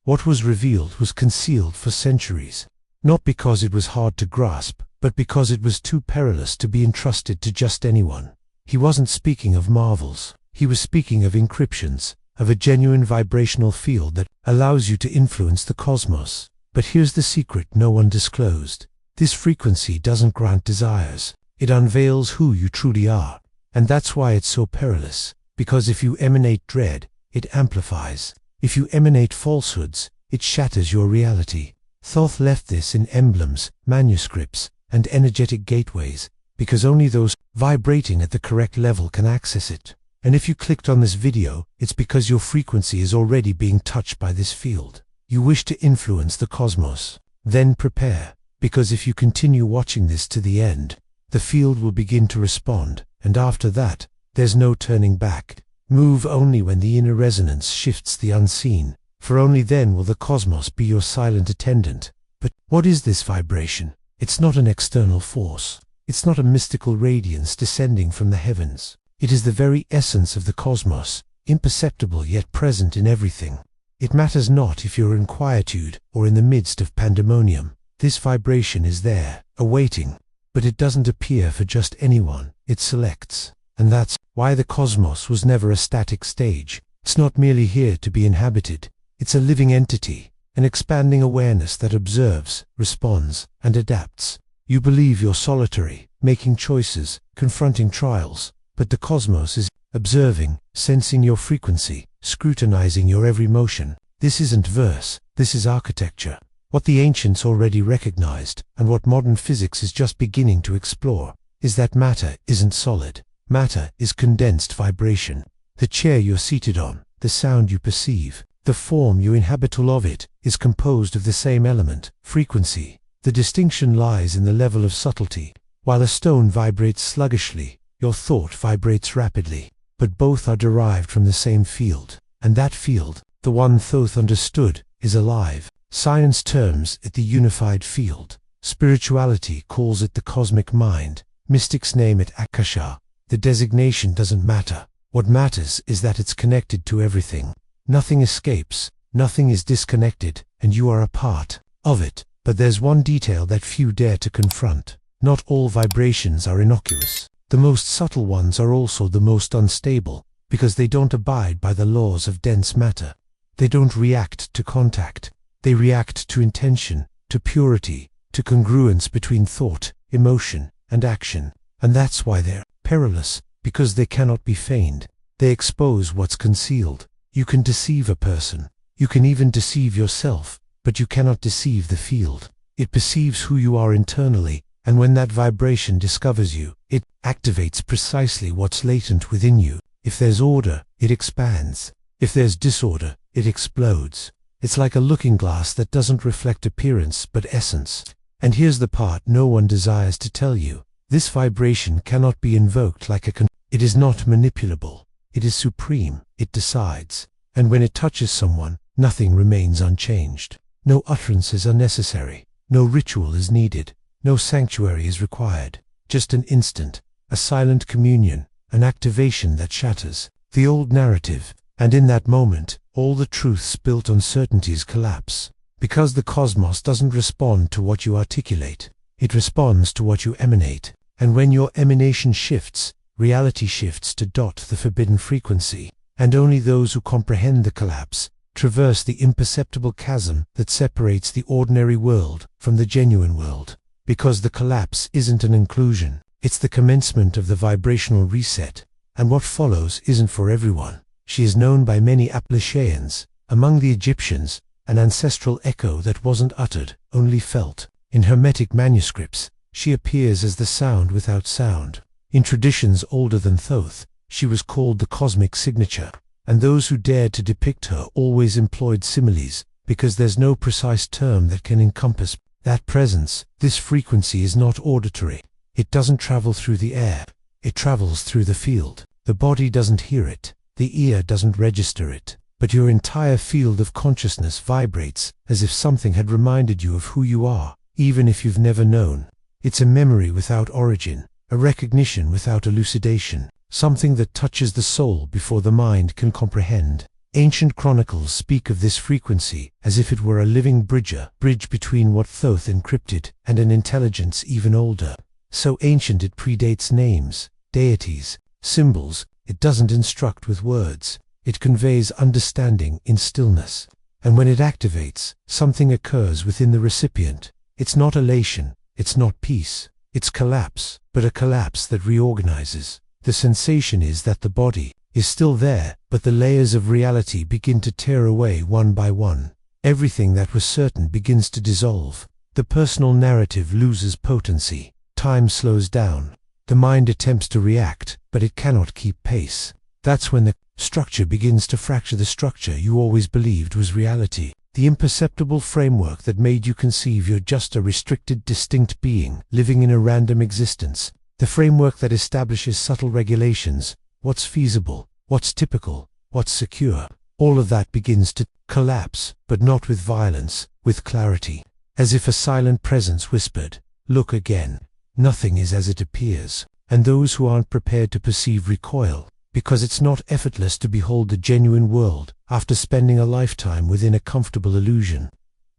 What was revealed was concealed for centuries, not because it was hard to grasp, but because it was too perilous to be entrusted to just anyone. He wasn't speaking of marvels. He was speaking of encryptions, of a genuine vibrational field that allows you to influence the cosmos. But here's the secret no one disclosed. This frequency doesn't grant desires. It unveils who you truly are. And that's why it's so perilous. Because if you emanate dread, it amplifies. If you emanate falsehoods, it shatters your reality. Thoth left this in emblems, manuscripts, and energetic gateways, because only those vibrating at the correct level can access it. And if you clicked on this video, it's because your frequency is already being touched by this field. You wish to influence the cosmos. Then prepare, because if you continue watching this to the end, the field will begin to respond, and after that, there's no turning back. Move only when the inner resonance shifts the unseen, for only then will the cosmos be your silent attendant. But what is this vibration? It's not an external force. It's not a mystical radiance descending from the heavens. It is the very essence of the cosmos, imperceptible yet present in everything. It matters not if you're in quietude or in the midst of pandemonium. This vibration is there, awaiting. But it doesn't appear for just anyone. It selects. And that's why the cosmos was never a static stage. It's not merely here to be inhabited. It's a living entity, an expanding awareness that observes, responds, and adapts. You believe you're solitary, making choices, confronting trials, but the cosmos is observing, sensing your frequency, scrutinizing your every motion. This isn't verse, this is architecture. What the ancients already recognized, and what modern physics is just beginning to explore, is that matter isn't solid. Matter is condensed vibration. The chair you're seated on, the sound you perceive, the form you inhabit, all of it is composed of the same element, frequency. The distinction lies in the level of subtlety. While a stone vibrates sluggishly, your thought vibrates rapidly. But both are derived from the same field. And that field, the one Thoth understood, is alive. Science terms it the unified field. Spirituality calls it the cosmic mind. Mystics name it Akasha. The designation doesn't matter. What matters is that it's connected to everything. Nothing escapes, nothing is disconnected, and you are a part of it. But there's one detail that few dare to confront. Not all vibrations are innocuous. The most subtle ones are also the most unstable, because they don't abide by the laws of dense matter. They don't react to contact. They react to intention, to purity, to congruence between thought, emotion, and action. And that's why they're perilous, because they cannot be feigned. They expose what's concealed. You can deceive a person. You can even deceive yourself, but you cannot deceive the field. It perceives who you are internally, and when that vibration discovers you, it activates precisely what's latent within you. If there's order, it expands. If there's disorder, it explodes. It's like a looking glass that doesn't reflect appearance but essence. And here's the part no one desires to tell you. This vibration cannot be invoked like it is not manipulable. It is supreme. It decides. And when it touches someone, nothing remains unchanged. No utterances are necessary. No ritual is needed. No sanctuary is required. Just an instant, a silent communion, an activation that shatters the old narrative. And in that moment, all the truths built on certainties collapse. Because the cosmos doesn't respond to what you articulate. It responds to what you emanate. And when your emanation shifts, reality shifts to the forbidden frequency. And only those who comprehend the collapse traverse the imperceptible chasm that separates the ordinary world from the genuine world. Because the collapse isn't an inclusion, it's the commencement of the vibrational reset. And what follows isn't for everyone. She is known by many Appalachians, among the Egyptians, an ancestral echo that wasn't uttered, only felt. In Hermetic manuscripts, she appears as the sound without sound. In traditions older than Thoth, she was called the cosmic signature, and those who dared to depict her always employed similes, because there's no precise term that can encompass that presence. This frequency is not auditory. It doesn't travel through the air. It travels through the field. The body doesn't hear it. The ear doesn't register it. But your entire field of consciousness vibrates as if something had reminded you of who you are, even if you've never known. It's a memory without origin, a recognition without elucidation, something that touches the soul before the mind can comprehend. Ancient chronicles speak of this frequency as if it were a living bridge between what Thoth encrypted and an intelligence even older. So ancient it predates names, deities, symbols. It doesn't instruct with words. It conveys understanding in stillness. And when it activates, something occurs within the recipient. It's not elation, it's not peace, it's collapse, but a collapse that reorganizes. The sensation is that the body is still there, but the layers of reality begin to tear away one by one. Everything that was certain begins to dissolve. The personal narrative loses potency. Time slows down. The mind attempts to react, but it cannot keep pace. That's when the structure begins to fracture the structure you always believed was reality. The imperceptible framework that made you conceive you're just a restricted, distinct being, living in a random existence. The framework that establishes subtle regulations, what's feasible, what's typical, what's secure. All of that begins to collapse, but not with violence, with clarity. As if a silent presence whispered, "Look again. Nothing is as it appears." And those who aren't prepared to perceive recoil, because it's not effortless to behold the genuine world after spending a lifetime within a comfortable illusion.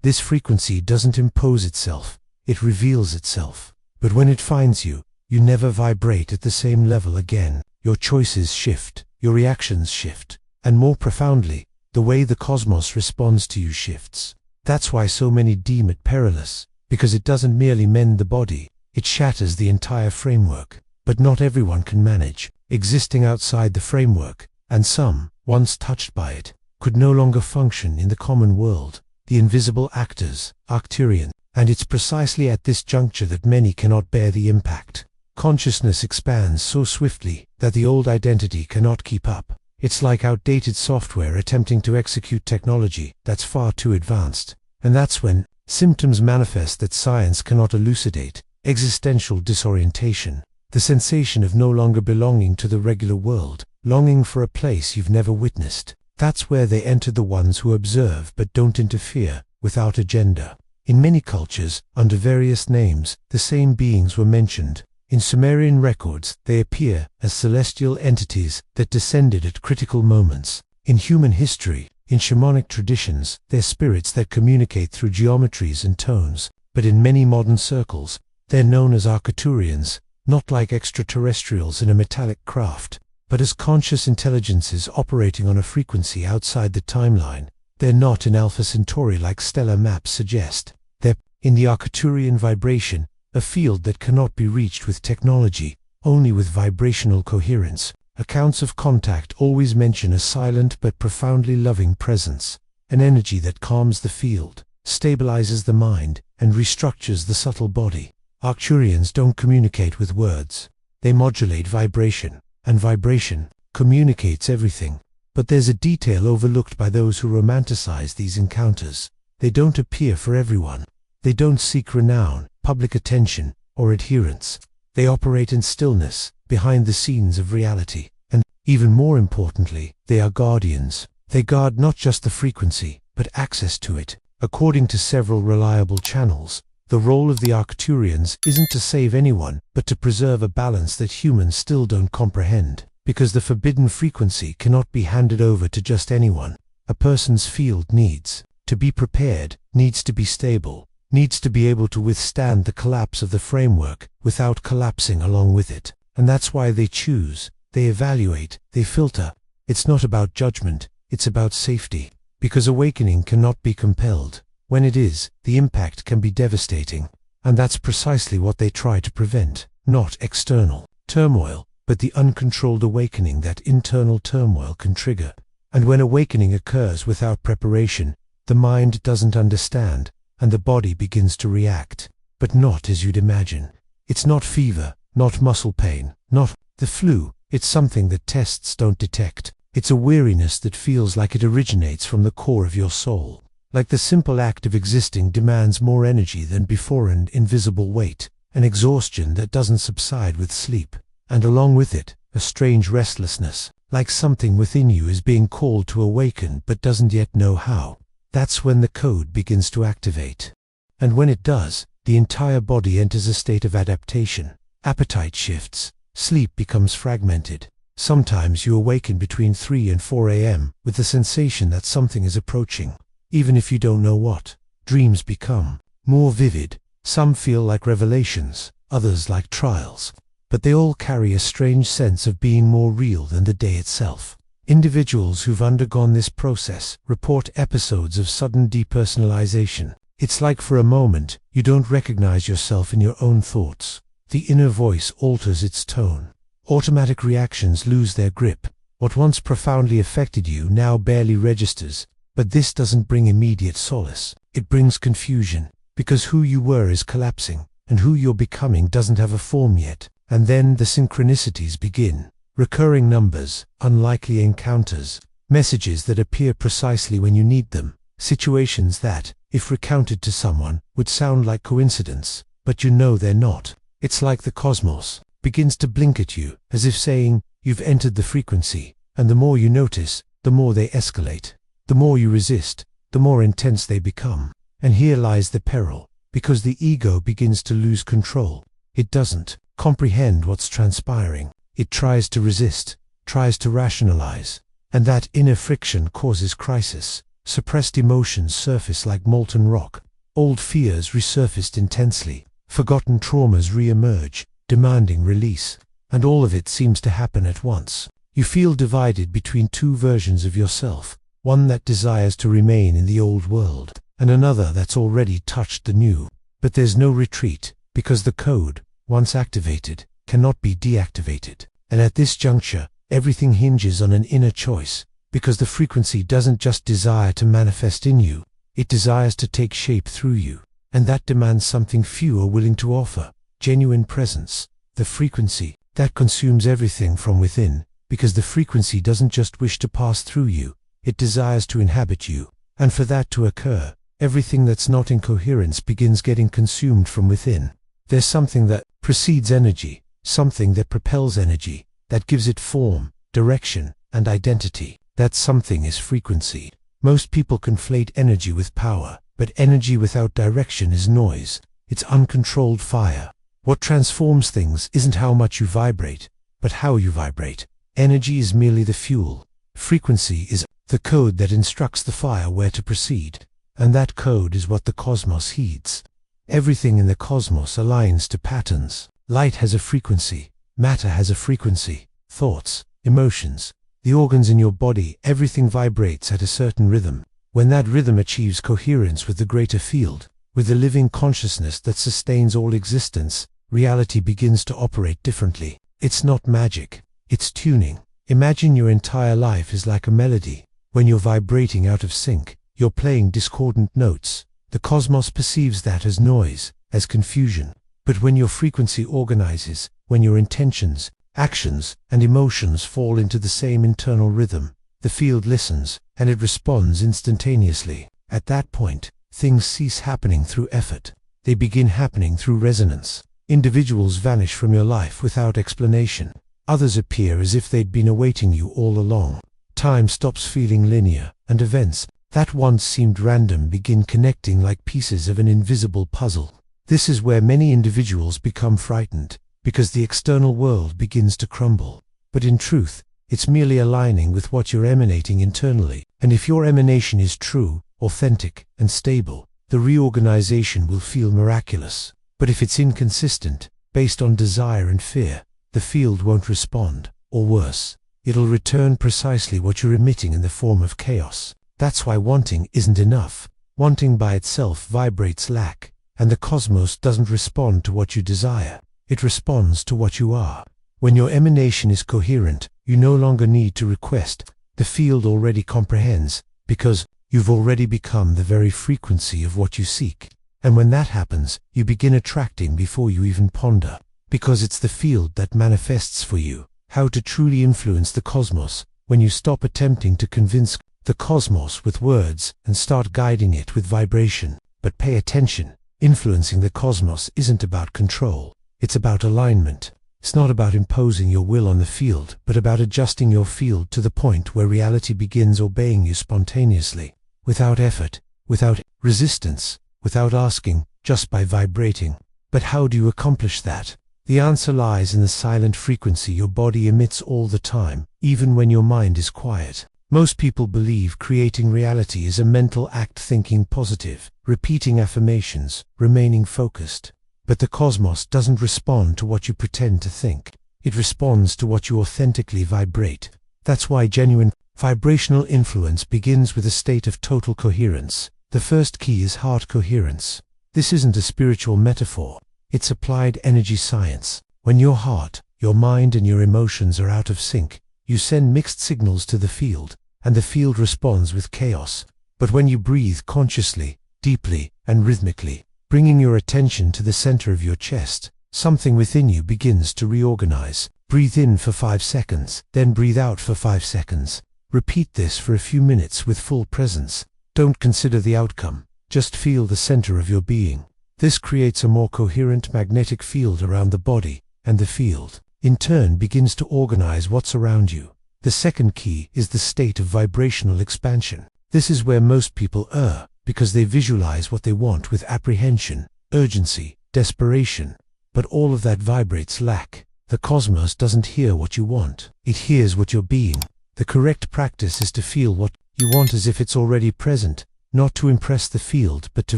This frequency doesn't impose itself, it reveals itself. But when it finds you, you never vibrate at the same level again. Your choices shift, your reactions shift, and more profoundly, the way the cosmos responds to you shifts. That's why so many deem it perilous, because it doesn't merely mend the body, it shatters the entire framework. But not everyone can manage existing outside the framework, and some, once touched by it, could no longer function in the common world, the invisible actors, Arcturian. And it's precisely at this juncture that many cannot bear the impact. Consciousness expands so swiftly that the old identity cannot keep up. It's like outdated software attempting to execute technology that's far too advanced. And that's when symptoms manifest that science cannot elucidate: existential disorientation, the sensation of no longer belonging to the regular world, longing for a place you've never witnessed. That's where they enter the ones who observe but don't interfere, without agenda. In many cultures, under various names, the same beings were mentioned. In Sumerian records, they appear as celestial entities that descended at critical moments. In human history, in shamanic traditions, they're spirits that communicate through geometries and tones. But in many modern circles, they're known as Arcturians, not like extraterrestrials in a metallic craft, but as conscious intelligences operating on a frequency outside the timeline. They're not in Alpha Centauri like stellar maps suggest. They're in the Arcturian vibration, a field that cannot be reached with technology, only with vibrational coherence. Accounts of contact always mention a silent but profoundly loving presence, an energy that calms the field, stabilizes the mind, and restructures the subtle body. Arcturians don't communicate with words. They modulate vibration, and vibration communicates everything. But there's a detail overlooked by those who romanticize these encounters. They don't appear for everyone. They don't seek renown, public attention, or adherence. They operate in stillness, behind the scenes of reality. And, even more importantly, they are guardians. They guard not just the frequency, but access to it. According to several reliable channels, the role of the Arcturians isn't to save anyone, but to preserve a balance that humans still don't comprehend. Because the forbidden frequency cannot be handed over to just anyone. A person's field needs to be prepared, needs to be stable, needs to be able to withstand the collapse of the framework without collapsing along with it. And that's why they choose, they evaluate, they filter. It's not about judgment, it's about safety. Because awakening cannot be compelled. When it is, the impact can be devastating. And that's precisely what they try to prevent. Not external turmoil, but the uncontrolled awakening that internal turmoil can trigger. And when awakening occurs without preparation, the mind doesn't understand, and the body begins to react. But not as you'd imagine. It's not fever, not muscle pain, not the flu. It's something that tests don't detect. It's a weariness that feels like it originates from the core of your soul. Like the simple act of existing demands more energy than before, an invisible weight, an exhaustion that doesn't subside with sleep. And along with it, a strange restlessness, like something within you is being called to awaken but doesn't yet know how. That's when the code begins to activate. And when it does, the entire body enters a state of adaptation. Appetite shifts, sleep becomes fragmented, Sometimes you awaken between 3 and 4 a.m. with the sensation that something is approaching. Even if you don't know what, dreams become more vivid. Some feel like revelations, others like trials, but they all carry a strange sense of being more real than the day itself. Individuals who've undergone this process report episodes of sudden depersonalization. It's like for a moment, you don't recognize yourself in your own thoughts. The inner voice alters its tone. Automatic reactions lose their grip. What once profoundly affected you now barely registers. But this doesn't bring immediate solace. It brings confusion, because who you were is collapsing, and who you're becoming doesn't have a form yet. And then the synchronicities begin. Recurring numbers, unlikely encounters, messages that appear precisely when you need them, situations that, if recounted to someone, would sound like coincidence, but you know they're not. It's like the cosmos begins to blink at you, as if saying, you've entered the frequency, and the more you notice, the more they escalate. The more you resist, the more intense they become. And here lies the peril, because the ego begins to lose control. It doesn't comprehend what's transpiring. It tries to resist, tries to rationalize, and that inner friction causes crisis. Suppressed emotions surface like molten rock. Old fears resurfaced intensely. Forgotten traumas re-emerge, demanding release. And all of it seems to happen at once. You feel divided between two versions of yourself, one that desires to remain in the old world, and another that's already touched the new. But there's no retreat, because the code, once activated, cannot be deactivated. And at this juncture, everything hinges on an inner choice, because the frequency doesn't just desire to manifest in you, it desires to take shape through you. And that demands something few are willing to offer: genuine presence. The frequency that consumes everything from within, because the frequency doesn't just wish to pass through you, it desires to inhabit you. And for that to occur, everything that's not in coherence begins getting consumed from within. There's something that precedes energy, something that propels energy, that gives it form, direction, and identity. That something is frequency. Most people conflate energy with power, but energy without direction is noise. It's uncontrolled fire. What transforms things isn't how much you vibrate, but how you vibrate. Energy is merely the fuel. Frequency is the code that instructs the fire where to proceed. And that code is what the cosmos heeds. Everything in the cosmos aligns to patterns. Light has a frequency. Matter has a frequency. Thoughts, emotions, the organs in your body, everything vibrates at a certain rhythm. When that rhythm achieves coherence with the greater field, with the living consciousness that sustains all existence, reality begins to operate differently. It's not magic, it's tuning. Imagine your entire life is like a melody. When you're vibrating out of sync, you're playing discordant notes. The cosmos perceives that as noise, as confusion. But when your frequency organizes, when your intentions, actions, and emotions fall into the same internal rhythm, the field listens, and it responds instantaneously. At that point, things cease happening through effort. They begin happening through resonance. Individuals vanish from your life without explanation. Others appear as if they'd been awaiting you all along. Time stops feeling linear, and events that once seemed random begin connecting like pieces of an invisible puzzle. This is where many individuals become frightened, because the external world begins to crumble. But in truth, it's merely aligning with what you're emanating internally. And if your emanation is true, authentic, and stable, the reorganization will feel miraculous. But if it's inconsistent, based on desire and fear, the field won't respond, or worse, it'll return precisely what you're emitting in the form of chaos. That's why wanting isn't enough. Wanting by itself vibrates lack, and the cosmos doesn't respond to what you desire. It responds to what you are. When your emanation is coherent, you no longer need to request. The field already comprehends, because you've already become the very frequency of what you seek. And when that happens, you begin attracting before you even ponder, because it's the field that manifests for you. How to truly influence the cosmos: when you stop attempting to convince the cosmos with words and start guiding it with vibration. But pay attention, influencing the cosmos isn't about control, it's about alignment. It's not about imposing your will on the field, but about adjusting your field to the point where reality begins obeying you spontaneously, without effort, without resistance, without asking, just by vibrating. But how do you accomplish that? The answer lies in the silent frequency your body emits all the time, even when your mind is quiet. Most people believe creating reality is a mental act, thinking positive, repeating affirmations, remaining focused. But the cosmos doesn't respond to what you pretend to think. It responds to what you authentically vibrate. That's why genuine vibrational influence begins with a state of total coherence. The first key is heart coherence. This isn't a spiritual metaphor. It's applied energy science. When your heart, your mind, and your emotions are out of sync, you send mixed signals to the field, and the field responds with chaos. But when you breathe consciously, deeply, and rhythmically, bringing your attention to the center of your chest, something within you begins to reorganize. Breathe in for 5 seconds, then breathe out for 5 seconds. Repeat this for a few minutes with full presence. Don't consider the outcome, just feel the center of your being. This creates a more coherent magnetic field around the body, and the field, in turn, begins to organize what's around you. The second key is the state of vibrational expansion. This is where most people err, because they visualize what they want with apprehension, urgency, desperation. But all of that vibrates lack. The cosmos doesn't hear what you want. It hears what you're being. The correct practice is to feel what you want as if it's already present, not to impress the field, but to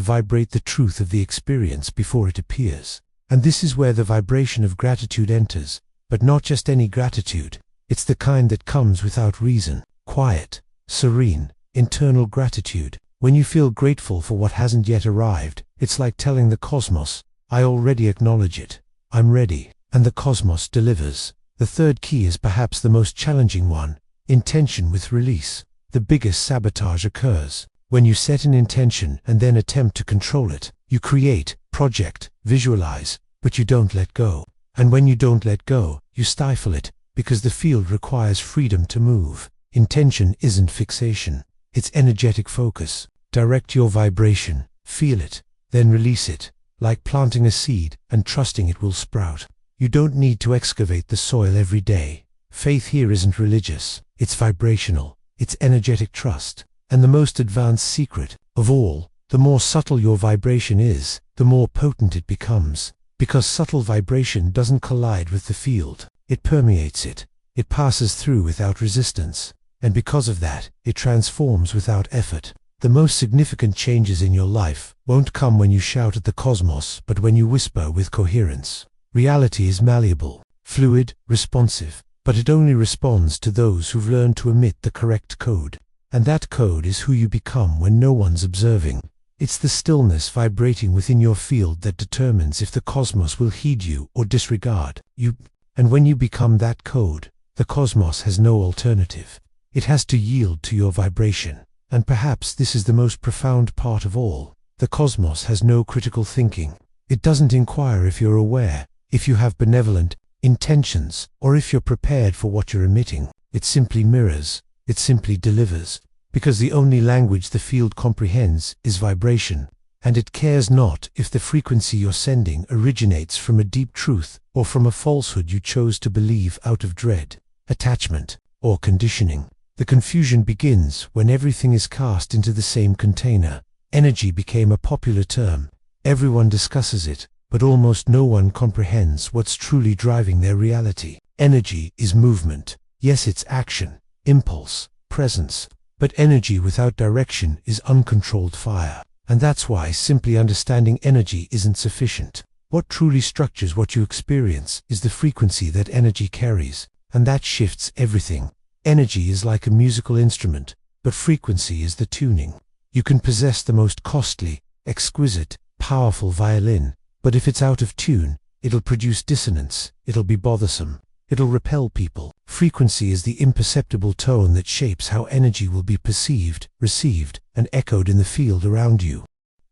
vibrate the truth of the experience before it appears. And this is where the vibration of gratitude enters, but not just any gratitude. It's the kind that comes without reason, quiet, serene, internal gratitude. When you feel grateful for what hasn't yet arrived, it's like telling the cosmos, I already acknowledge it. I'm ready. And the cosmos delivers. The third key is perhaps the most challenging one: intention with release. The biggest sabotage occurs when you set an intention and then attempt to control it. You create, project, visualize, but you don't let go. And when you don't let go, you stifle it, because the field requires freedom to move. Intention isn't fixation. It's energetic focus. Direct your vibration, feel it, then release it, like planting a seed and trusting it will sprout. You don't need to excavate the soil every day. Faith here isn't religious. It's vibrational. It's energetic trust. And the most advanced secret of all, the more subtle your vibration is, the more potent it becomes. Because subtle vibration doesn't collide with the field. It permeates it. It passes through without resistance. And because of that, it transforms without effort. The most significant changes in your life won't come when you shout at the cosmos, but when you whisper with coherence. Reality is malleable, fluid, responsive, but it only responds to those who've learned to emit the correct code. And that code is who you become when no one's observing. It's the stillness vibrating within your field that determines if the cosmos will heed you or disregard you. And when you become that code, the cosmos has no alternative. It has to yield to your vibration. And perhaps this is the most profound part of all. The cosmos has no critical thinking. It doesn't inquire if you're aware, if you have benevolent intentions, or if you're prepared for what you're emitting. It simply mirrors. It simply delivers. Because the only language the field comprehends is vibration. And it cares not if the frequency you're sending originates from a deep truth or from a falsehood you chose to believe out of dread, attachment, or conditioning. The confusion begins when everything is cast into the same container. Energy became a popular term. Everyone discusses it, but almost no one comprehends what's truly driving their reality. Energy is movement. Yes, it's action, impulse, presence. But energy without direction is uncontrolled fire. And that's why simply understanding energy isn't sufficient. What truly structures what you experience is the frequency that energy carries, and that shifts everything. Energy is like a musical instrument, but frequency is the tuning. You can possess the most costly, exquisite, powerful violin, but if it's out of tune, it'll produce dissonance, it'll be bothersome, it'll repel people. Frequency is the imperceptible tone that shapes how energy will be perceived, received, and echoed in the field around you.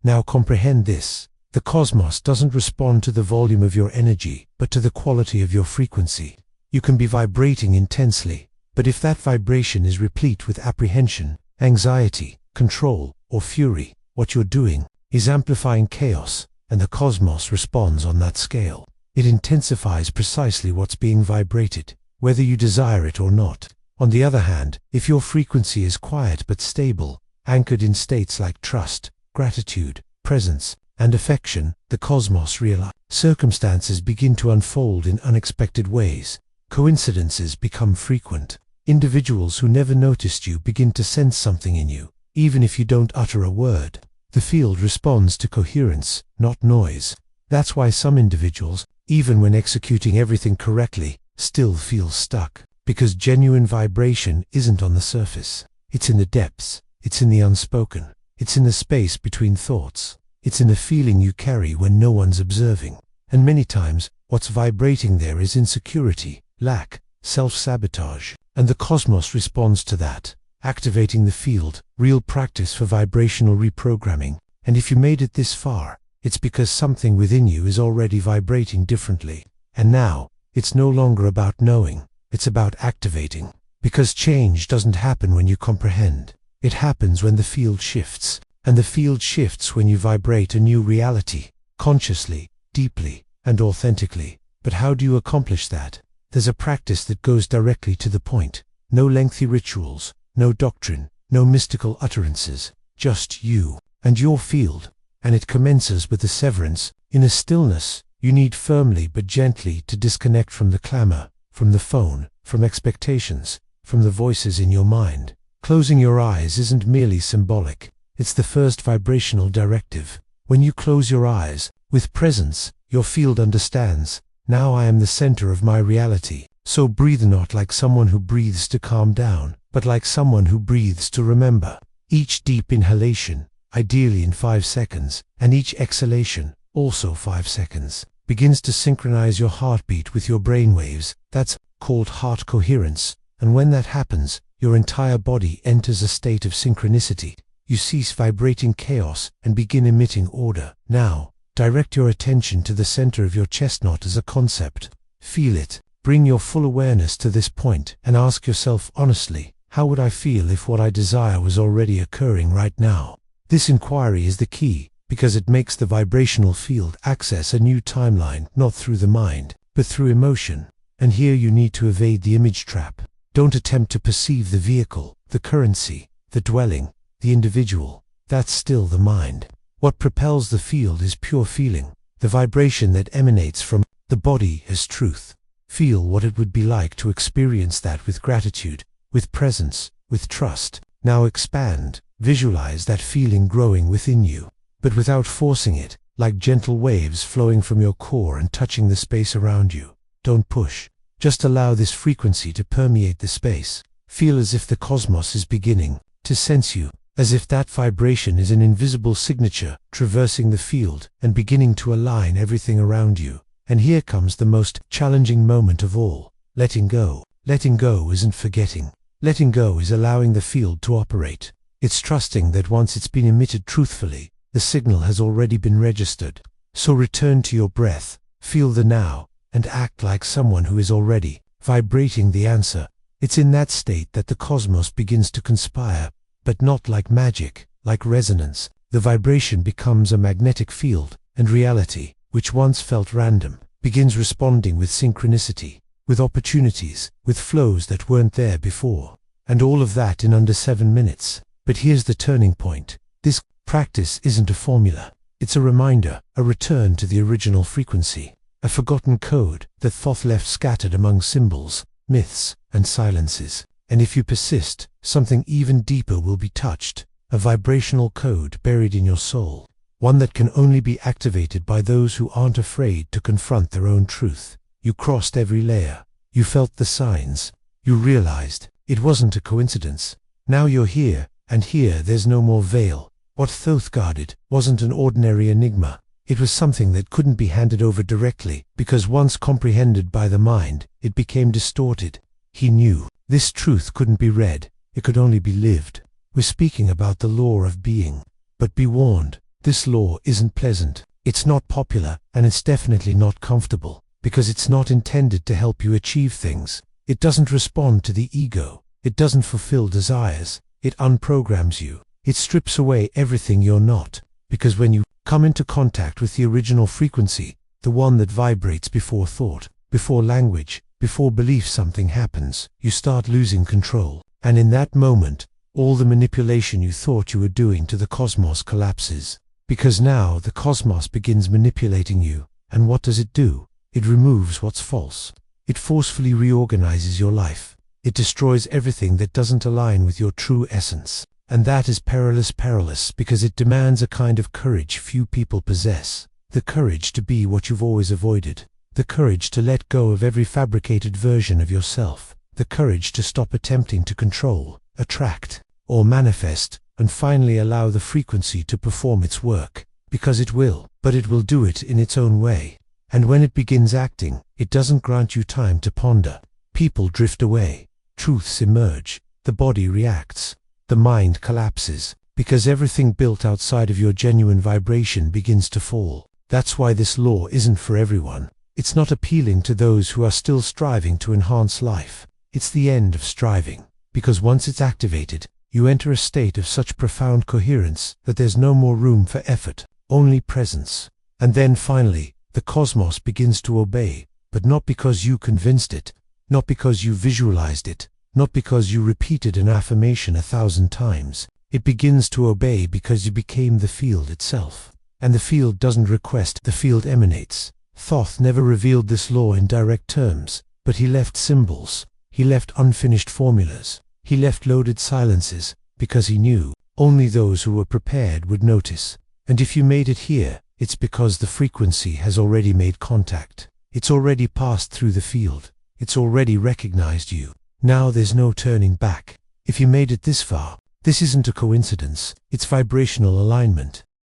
Now comprehend this. The cosmos doesn't respond to the volume of your energy, but to the quality of your frequency. You can be vibrating intensely, but if that vibration is replete with apprehension, anxiety, control, or fury, what you're doing is amplifying chaos, and the cosmos responds on that scale. It intensifies precisely what's being vibrated, whether you desire it or not. On the other hand, if your frequency is quiet but stable, anchored in states like trust, gratitude, presence, and affection, the cosmos realizes. Circumstances begin to unfold in unexpected ways. Coincidences become frequent. Individuals who never noticed you begin to sense something in you, even if you don't utter a word. The field responds to coherence, not noise. That's why some individuals, even when executing everything correctly, still feel stuck. Because genuine vibration isn't on the surface. It's in the depths. It's in the unspoken. It's in the space between thoughts. It's in the feeling you carry when no one's observing. And many times, what's vibrating there is insecurity, lack, self-sabotage. And the cosmos responds to that, activating the field, real practice for vibrational reprogramming. And if you made it this far, it's because something within you is already vibrating differently. And now, it's no longer about knowing, it's about activating. Because change doesn't happen when you comprehend. It happens when the field shifts. And the field shifts when you vibrate a new reality, consciously, deeply, and authentically. But how do you accomplish that? There's a practice that goes directly to the point. No lengthy rituals, no doctrine, no mystical utterances, just you and your field. And it commences with the severance. In a stillness, you need firmly but gently to disconnect from the clamor, from the phone, from expectations, from the voices in your mind. Closing your eyes isn't merely symbolic. It's the first vibrational directive. When you close your eyes, with presence, your field understands. Now I am the center of my reality. So breathe not like someone who breathes to calm down, but like someone who breathes to remember. Each deep inhalation, ideally in 5 seconds, and each exhalation, also 5 seconds, begins to synchronize your heartbeat with your brainwaves. That's called heart coherence. And when that happens, your entire body enters a state of synchronicity. You cease vibrating chaos and begin emitting order. Now, direct your attention to the center of your chest knot as a concept. Feel it. Bring your full awareness to this point and ask yourself honestly, how would I feel if what I desire was already occurring right now? This inquiry is the key, because it makes the vibrational field access a new timeline, not through the mind, but through emotion. And here you need to evade the image trap. Don't attempt to perceive the vehicle, the currency, the dwelling, the individual. That's still the mind. What propels the field is pure feeling, the vibration that emanates from the body as truth. Feel what it would be like to experience that with gratitude, with presence, with trust. Now expand, visualize that feeling growing within you, but without forcing it, like gentle waves flowing from your core and touching the space around you. Don't push. Just allow this frequency to permeate the space. Feel as if the cosmos is beginning to sense you, as if that vibration is an invisible signature traversing the field and beginning to align everything around you. And here comes the most challenging moment of all, letting go. Letting go isn't forgetting. Letting go is allowing the field to operate. It's trusting that once it's been emitted truthfully, the signal has already been registered. So return to your breath, feel the now, and act like someone who is already vibrating the answer. It's in that state that the cosmos begins to conspire, but not like magic, like resonance. The vibration becomes a magnetic field, and reality, which once felt random, begins responding with synchronicity, with opportunities, with flows that weren't there before. And all of that in under 7 minutes. But here's the turning point. This practice isn't a formula. It's a reminder, a return to the original frequency. A forgotten code that Thoth left scattered among symbols, myths, and silences. And if you persist, something even deeper will be touched, a vibrational code buried in your soul, one that can only be activated by those who aren't afraid to confront their own truth. You crossed every layer. You felt the signs. You realized it wasn't a coincidence. Now you're here, and here there's no more veil. What Thoth guarded wasn't an ordinary enigma. It was something that couldn't be handed over directly, because once comprehended by the mind, it became distorted. He knew this truth couldn't be read, it could only be lived. We're speaking about the law of being. But be warned, this law isn't pleasant. It's not popular, and it's definitely not comfortable, because it's not intended to help you achieve things. It doesn't respond to the ego. It doesn't fulfill desires. It unprograms you. It strips away everything you're not, because when you come into contact with the original frequency, the one that vibrates before thought, before language, before belief, something happens. You start losing control. And in that moment, all the manipulation you thought you were doing to the cosmos collapses. Because now the cosmos begins manipulating you, and what does it do? It removes what's false. It forcefully reorganizes your life. It destroys everything that doesn't align with your true essence. And that is perilous because it demands a kind of courage few people possess. The courage to be what you've always avoided. The courage to let go of every fabricated version of yourself. The courage to stop attempting to control, attract, or manifest, and finally allow the frequency to perform its work. Because it will, but it will do it in its own way. And when it begins acting, it doesn't grant you time to ponder. People drift away. Truths emerge. The body reacts. The mind collapses. Because everything built outside of your genuine vibration begins to fall. That's why this law isn't for everyone. It's not appealing to those who are still striving to enhance life. It's the end of striving. Because once it's activated, you enter a state of such profound coherence that there's no more room for effort, only presence. And then finally, the cosmos begins to obey, but not because you convinced it, not because you visualized it, not because you repeated an affirmation 1,000 times. It begins to obey because you became the field itself. And the field doesn't request, the field emanates. Thoth never revealed this law in direct terms, but he left symbols. He left unfinished formulas. He left loaded silences, because he knew only those who were prepared would notice. And if you made it here, it's because the frequency has already made contact. It's already passed through the field. It's already recognized you. Now there's no turning back. If you made it this far, this isn't a coincidence. It's vibrational alignment.